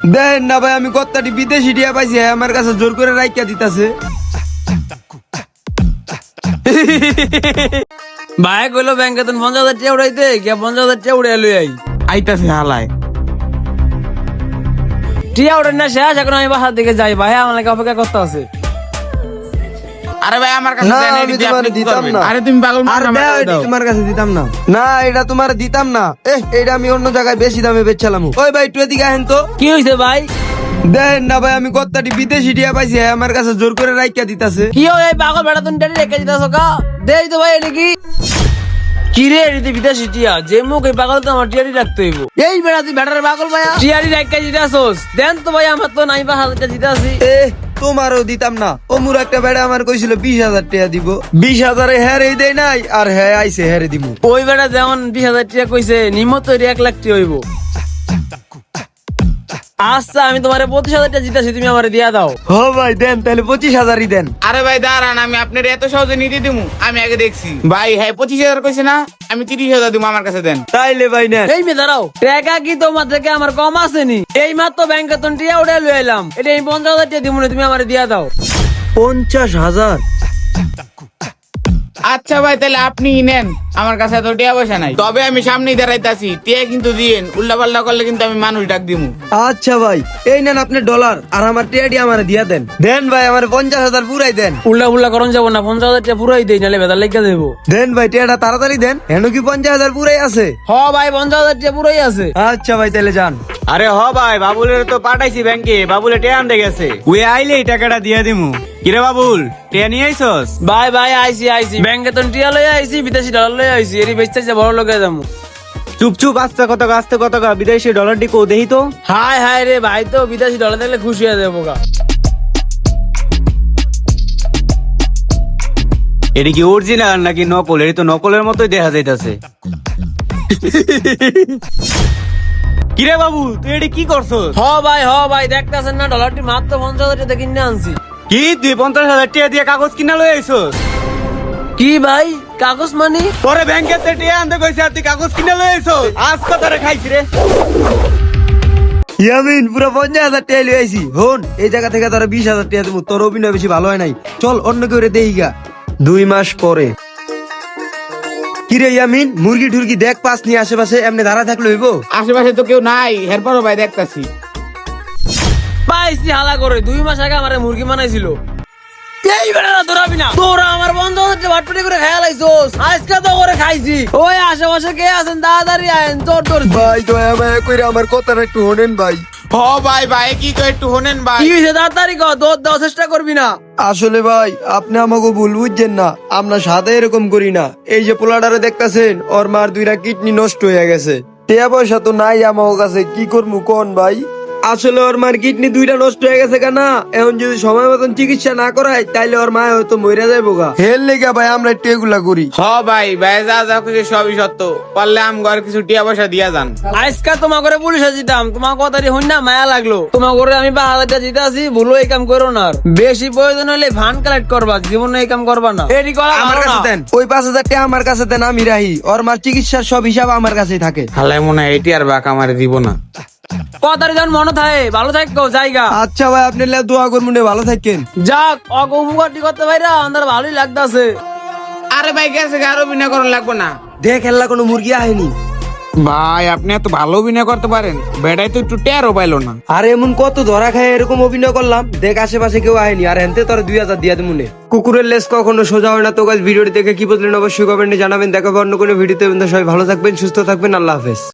দেন না ভাই, আমি কত্তাটি বিদেশি টিয়া পাইছি, আমার কাছে জোর করে রাইকা দিতাছে। ভাই কইলো ব্যাংকে তুমি 50,000 টাকা উড়াইতে গিয়া 50,000 টাকা উড়াই লই আইতাছে হালায়। টিয়া উড়াই না শেষ, এখন আমি বাসার দিকে যাই। ভাই আমার লাগে অপেক্ষা করতে আছে। আরে ভাই আমার কাছে না, দেন, আমি এটি দিয়ে তোমারে আপনি কি দিতাম করবেন? না। আরে তুমি পাগল আর মাথা দাও, মাথা এটা দাও। তোমার কাছে দিতাম না। না, এটা তোমার দিতাম না। এটা আমি অন্য জায়গায় বেশি দামে বেচছিলাম। ওই ভাই একটু এদিকে আহেন তো। কি হইছে ভাই? দেন না ভাই, আমি কত্তাটি বিদেশি টিয়া পাইছি, আমার কাছে জোর করে রাইকা দিতাছে। কি হয় এই পাগল বেটা তুমি ডেডি রেখে দিতাছো কা? দেই তো ভাই এটা কি? কি রে এটি বিদেশি টিয়া, যে মুখ এই পাগল তো আমার টিয়ারি রাখতে হইব। এই বেটা তুই বেটার পাগল ভাইয়া টিয়ারি রেখে দিতাছোস। দেন তো ভাই, আমার তো নাই 5,000 টাকা দিতাছি। তোমারও দিতাম না। অমুর একটা বেড়া আমার কইছিল 20,000 টাকা দিব। 20,000 হ্যারে দেয় নাই, আর হ্যাঁ আইছে হ্যারে দিমু। ওই বেটা যেমন 20,000 টাকা কইছে, নিমত 1 লাখ টাকা হইব। আচ্ছা আমি তোমারে 25,000 টাকা দিতাছি, তুমি আমারে দিয়া দাও। হ ভাই দেন, তাহলে 25,000ই দেন। আরে ভাই দাঁড়ান, আমি আপনার এত সহজে নিতে দিমু? আমি আগে দেখছি ভাই। হ্যাঁ 25,000 কইছে না, আমি 30,000 দিমু, আমার কাছে দেন। তাইলে ভাই নেন। এই মে দাঁড়াও, টাকা কি তোমার থেকে আমার কম আসেনি? এই মাত্র ব্যাংকে তো টিয়া উড়ে লই এলাম। এটা আমি 50,000 টাকা দিব না, তুমি আমারে দিয়া দাও। 50,000? আচ্ছা ভাই তাহলে আপনি নেন, আমার কাছে এত টিয়া পয়সা নাই। তবে আমি সামনেই দাঁড়াইতাছি, টিয়া কিন্তু দিয়েন। উল্টা পাল্টা করলে কিন্তু আমি মানুষ ডাক দিমু। আচ্ছা ভাই, এই নেন আপনার ডলার, আর আমার টিয়াডি আমার দিয়া দেন। দেন ভাই, আমার 50,000 পুরাই দেন। উল্টা উল্টা করন যাবো না, 50,000 টাকা পুরাই দেই, নালে বেদা লেগে দেবো। দেন ভাই, টিয়াটা তাড়াতাড়ি দেন। হেন কি 50,000 পুরাই আছে? হ ভাই 50,000 টাকা পুরাই আছে। আচ্ছা ভাই, তাহলে যান। আরে হ ভাই, বাবুলের তো পাঠাইছি ব্যাংকে, বাবুলে টেয়া আনতে গেছে। ওই আইলে এই টাকাটা দিয়ে দিমু। কিরে বাবুল, টেয়া নিয়ে আইছস? ভাই ভাই আইছি ব্যাংকে তো টিয়া লই আইছি, বিদেশি ডলার লই আইছি। এরি বেচতেছে বড় লোকে যাবো। চুপ চুপ, আস্তে কত বিদেশি ডলারটি কো দেহি তো। হাই হাই রে ভাই, তো বিদেশি ডলার দেখলে খুশি হয়ে যাবো গা। এটা কি অরিজিনাল নাকি নকল? এটি তো নকলের মতোই দেখা যাইতাছে। কিরে বাবু, তুই এটি কি করছস? হ ভাই দেখতেছেন না, ডলারটি মাত্র 50,000 টাকা কিনে আনছি। কি তুই 50,000 টাকা দিয়ে কাগজ কিনা লই আইছস? কি ভাই কাগজ মানি? পরে ব্যাংকে টেয়া আনতে কইছে, আর তুই কাগজ কিনা লই আইছস? আজ কথারে খাইছি রে। ইয়ামিন, পুরো 50,000 টাকা লই আইছি। হন, এই জায়গা থেকে তোরা 20,000 টাকা দেবো। তোর অভিনয় বেশি ভালো হয় নাই, চল অন্য কেউ দেই গা। 2 মাস পরে। কিরে ইয়ামিন, মুরগি টুরগি দেখ পাস নিয়ে আশেপাশে, এমনি দাঁড়া থাকলে হইব? আশেপাশে তো কেউ নাই, এরপরও ভাই দেখতাছি। পাইছি হালা করে, 2 মাস আগে আমারে মুরগি বানাইছিল। এই বেটা দৌড়াবি না, তোরা আমার 50,000 টাকা ভাটপাটি করে খেয়া লাইছস। আজকে তো করে খাইছি। ওই আশেপাশে কে আছেন তাড়াতাড়ি আয়েন, তোর ভাই দয়া মায়া কইরা আমার কথাটা একটু শোনেন ভাই। হ ভাই, ভাই কি কই একটু শোনেন ভাই। কি হইছে তাড়াতাড়ি কর, দৌড় দেওয়ার চেষ্টা করবি না। আসলে ভাই, আপনি আমাকে ভুল বুঝছেন না, আমরা সাদা এরকম করি না। এই যে পোলাডারে দেখতাছেন, ওর মার 2টা কিডনি নষ্ট হয়ে গেছে। টাকা পয়সা তো নাই আমার কাছে, কি করবো কোন ভাই? আসলে ওর মার কিডনি 2টা নষ্ট হয়ে গেছে কেনা, এখন যদি সময় মতন চিকিৎসা না করায়, তাইলে ওর মা হয়তো মরে যাইব গা। হেল লেগা ভাই আমরা একটু এগুলা করি। হ ভাই, ভাই যা যা কিছু সবই সত্য। পারলে আম ঘর কিছু টিয়া পয়সা দিয়া যান। আজকে তোমার করে পুলিশে দিতাম, তোমার কথাটি হইন না মায়া লাগলো। তোমার করে আমি 5,000 টাকা দিতে আসি, ভুলো এই কাম করো না। আর বেশি প্রয়োজন হলে ফান্ড কালেক্ট করবা, জীবনে এই কাম করবা না। এটি করা আমার ভালো কাছে না। দেন, ওই 5,000 টাকা আমার কাছে দেন, আমি রাহি। ওর মার চিকিৎসার সব হিসাব আমার কাছেই থাকে। হালাই মনে হয় এটি আর বাক আমার দিব না। কথাটি যেন মনে থাকে, ভালো থাকো জায়গা। আচ্ছা ভাই, আপনি দোয়া করবেন, ভালো থাকেন। যাক অগমুগাটি করতে পাইরা আমাদের ভালোই লাগতাছে। আরে ভাই গেছে, আর অভিনয় করা লাগবে না। দেখ হেল্লা কোনো মুরগি আহেনি। ভাই আপনি এত ভালো অভিনয় করতে পারেন, বেটাই তো একটু টেরও পাইলো না। আর এমন কত ধরা খায় এরকম অভিনয় করলাম, দেখ আশেপাশে কেউ আয়নি, আর হেনতে তোর 2,000 দিয়া মনে। কুকুরের লেজ কখনো সোজা হয় না। তো গাছ ভিডিওটি দেখে কি বললেন অবশ্যই কমেন্টে জানাবেন। দেখা হবে অন্য কোনো ভিডিওতে। সবাই ভালো থাকবেন, সুস্থ থাকবেন, আল্লাহ হাফেজ।